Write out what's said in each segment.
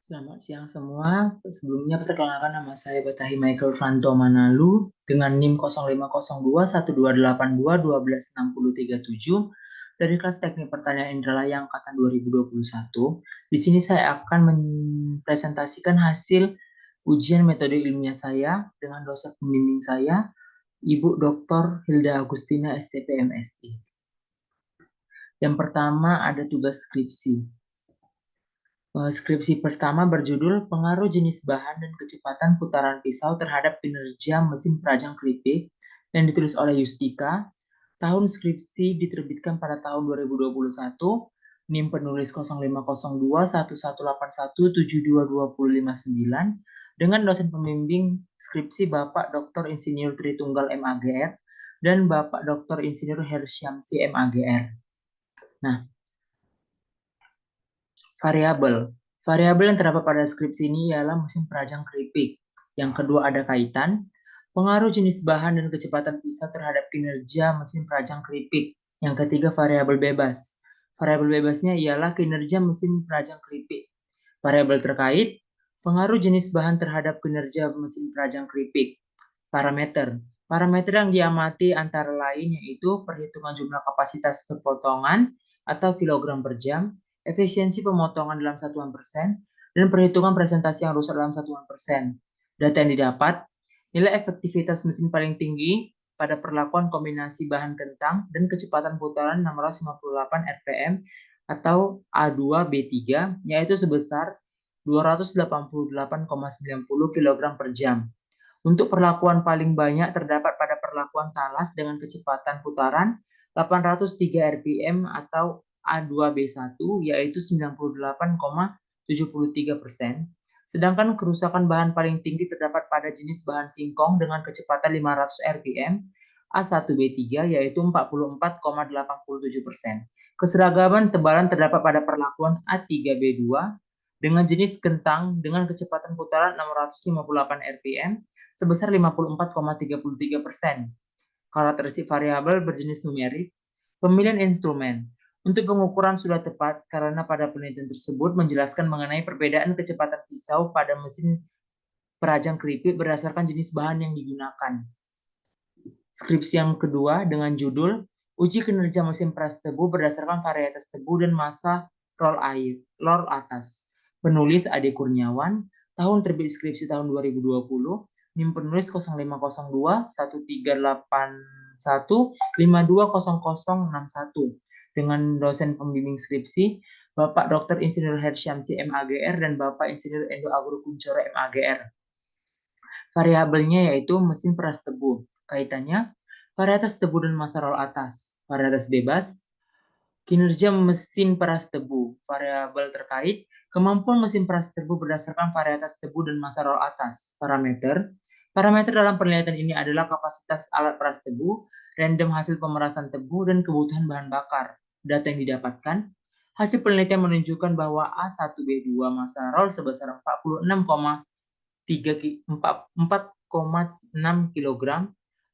Selamat siang semua. Sebelumnya perkenalkan nama saya Batahi Michael Franto Manalu dengan NIM 0502-1282-126037 dari kelas Teknik Pertanian Indralaya angkatan 2021. Di sini saya akan mempresentasikan hasil ujian metode ilmiah saya dengan dosen pembimbing saya, Ibu Dr. Hilda Agustina STP MSI. Yang pertama ada tugas skripsi. Skripsi pertama berjudul Pengaruh Jenis Bahan dan Kecepatan Putaran Pisau Terhadap Kinerja Mesin Perajang Keripik yang ditulis oleh Yustika. Tahun skripsi diterbitkan pada tahun 2021. NIM penulis 0502-1181-722059 dengan dosen pembimbing skripsi Bapak Dr. Insinyur Tritunggal MAGR dan Bapak Dr. Insinyur Hersyamsi MAGR. Nah, variabel. Variabel yang terdapat pada skripsi ini ialah mesin perajang keripik. Yang kedua ada kaitan, pengaruh jenis bahan dan kecepatan pisau terhadap kinerja mesin perajang keripik. Yang ketiga variabel bebas. Variabel bebasnya ialah kinerja mesin perajang keripik. Variabel terkait, pengaruh jenis bahan terhadap kinerja mesin perajang keripik. Parameter. Parameter yang diamati antara lain yaitu perhitungan jumlah kapasitas perpotongan atau kilogram per jam, efisiensi pemotongan dalam satuan persen, dan perhitungan presentasi yang rusak dalam satuan persen. Data yang didapat, nilai efektivitas mesin paling tinggi pada perlakuan kombinasi bahan kentang dan kecepatan putaran 658 rpm atau A2B3, yaitu sebesar 288,90 kg per jam. Untuk perlakuan paling banyak terdapat pada perlakuan talas dengan kecepatan putaran 803 rpm atau A2B1 yaitu 98,73%. Sedangkan kerusakan bahan paling tinggi terdapat pada jenis bahan singkong dengan kecepatan 500 rpm A1B3 yaitu 44,87%. Keseragaman tebalan terdapat pada perlakuan A3B2 dengan jenis kentang dengan kecepatan putaran 658 rpm sebesar 54,33%. Karakteristik variabel berjenis numerik. Pemilihan instrumen. Untuk pengukuran sudah tepat karena pada penelitian tersebut menjelaskan mengenai perbedaan kecepatan pisau pada mesin perajang keripik berdasarkan jenis bahan yang digunakan. Skripsi yang kedua dengan judul Uji Kinerja Mesin Peras Tebu berdasarkan varietas tebu dan massa roll atas. Penulis Ade Kurniawan, tahun terbit skripsi tahun 2020, NIM penulis 0502-1381-520061 dengan dosen pembimbing skripsi Bapak Dr. Insinyur Hersyamsi MAGR dan Bapak Insinyur Endo Agro Kuncoro MAGR. Variabelnya yaitu mesin peras tebu. Kaitannya, varietas tebu dan massa roll atas. Varietas bebas, kinerja mesin peras tebu. Variabel terkait, kemampuan mesin peras tebu berdasarkan varietas tebu dan massa roll atas. Parameter, parameter dalam penelitian ini adalah kapasitas alat peras tebu, random hasil pemerasan tebu, dan kebutuhan bahan bakar. Data yang didapatkan, hasil penelitian menunjukkan bahwa A1B2 massa roll sebesar 4,6 kg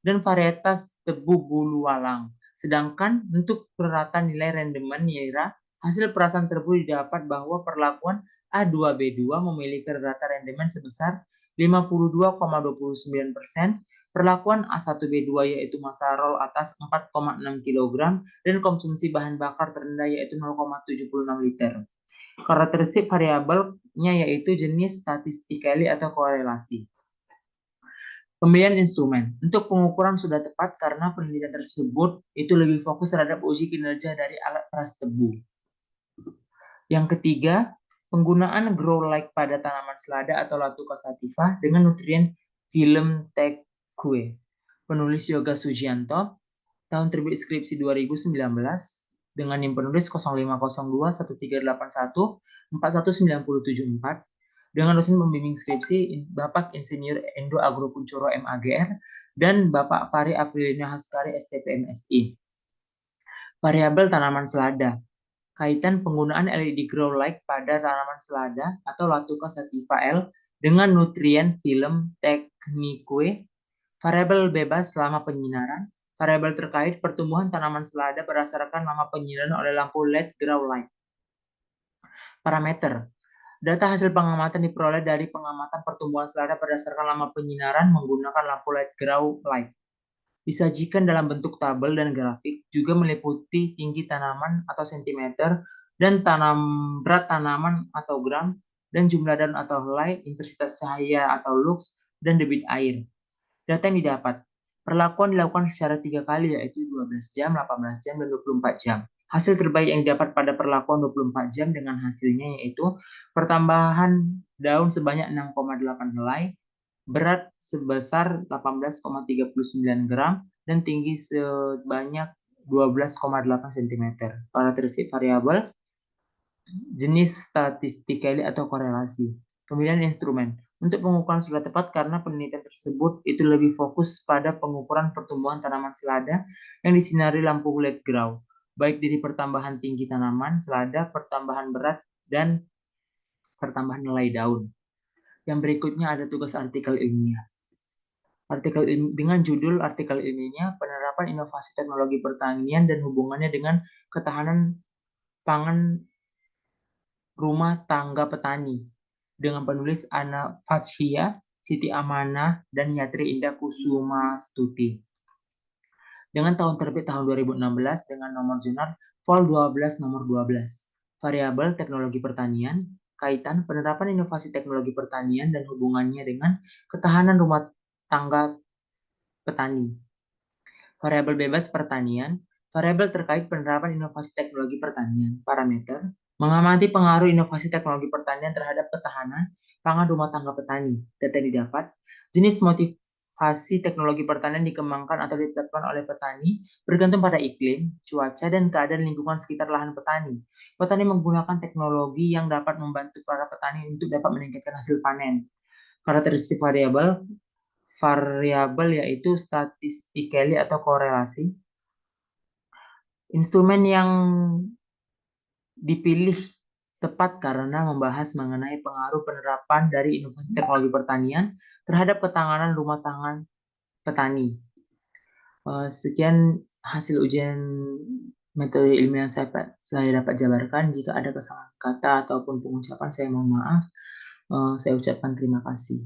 dan varietas tebu bulu walang. Sedangkan untuk peratan nilai rendemen Nira, hasil perasan tebu didapat bahwa perlakuan A2B2 memiliki rata rendemen sebesar 52,29%, perlakuan A1B2 yaitu massa roll atas 4,6 kg dan konsumsi bahan bakar terendah yaitu 0,76 liter. Karakteristik variabelnya yaitu jenis statistically atau korelasi. Pemilihan instrumen. Untuk pengukuran sudah tepat karena penelitian tersebut itu lebih fokus terhadap uji kinerja dari alat peras tebu. Yang ketiga, penggunaan grow light pada tanaman selada atau Latuca sativa dengan nutrien film TQ. Penulis Yoga Sujianto, tahun terbit skripsi 2019, dengan NIM penulis 0502-1381-41974, dengan dosen pembimbing skripsi Bapak Insinyur Endo Agro Kuncoro MAGR dan Bapak Fari Aprilina Haskari STP MSI. Variabel tanaman selada. Kaitan penggunaan LED grow light pada tanaman selada atau Latuca sativa L dengan nutrien film Technique. Variabel bebas selama penyinaran. Variabel terkait pertumbuhan tanaman selada berdasarkan lama penyinaran oleh lampu LED grow light. Parameter. Data hasil pengamatan diperoleh dari pengamatan pertumbuhan selada berdasarkan lama penyinaran menggunakan lampu light grow light. Disajikan dalam bentuk tabel dan grafik, juga meliputi tinggi tanaman atau sentimeter, dan berat tanaman atau gram, dan jumlah daun atau helai, intensitas cahaya atau lux, dan debit air. Data yang didapat. Perlakuan dilakukan secara 3 kali, yaitu 12 jam, 18 jam, dan 24 jam. Hasil terbaik yang didapat pada perlakuan 24 jam dengan hasilnya yaitu pertambahan daun sebanyak 6,8 helai, berat sebesar 18,39 gram, dan tinggi sebanyak 12,8 cm. Karakteristik variabel, jenis statistikali atau korelasi. Pemilihan instrumen. Untuk pengukuran sudah tepat karena penelitian tersebut itu lebih fokus pada pengukuran pertumbuhan tanaman selada yang disinari lampu LED grow, baik dari pertambahan tinggi tanaman selada, pertambahan berat, dan pertambahan nilai daun. Yang berikutnya ada tugas artikel ilmiah. Dengan judul artikel ilmiahnya penerapan inovasi teknologi pertanian dan hubungannya dengan ketahanan pangan rumah tangga petani, dengan penulis Ana Fatshia, Siti Amanah, dan Yatri Indah Kusumastuti. Dengan tahun terbit tahun 2016 dengan nomor jurnal Vol 12 nomor 12. Variabel teknologi pertanian, kaitan penerapan inovasi teknologi pertanian dan hubungannya dengan ketahanan rumah tangga petani. Variabel bebas pertanian, variabel terkait penerapan inovasi teknologi pertanian. Parameter, mengamati pengaruh inovasi teknologi pertanian terhadap ketahanan pangan rumah tangga petani. Data yang didapat, jenis motivasi teknologi pertanian dikembangkan atau ditetapkan oleh petani bergantung pada iklim, cuaca, dan keadaan lingkungan sekitar lahan petani. Petani menggunakan teknologi yang dapat membantu para petani untuk dapat meningkatkan hasil panen. Karakteristik variabel yaitu statistically atau korelasi. Instrumen yang dipilih tepat karena membahas mengenai pengaruh penerapan dari inovasi teknologi pertanian terhadap ketahanan rumah tangga petani. Sekian hasil ujian metode ilmiah saya dapat jabarkan. Jika ada kesalahan kata ataupun pengucapan, saya mohon maaf. Saya ucapkan terima kasih.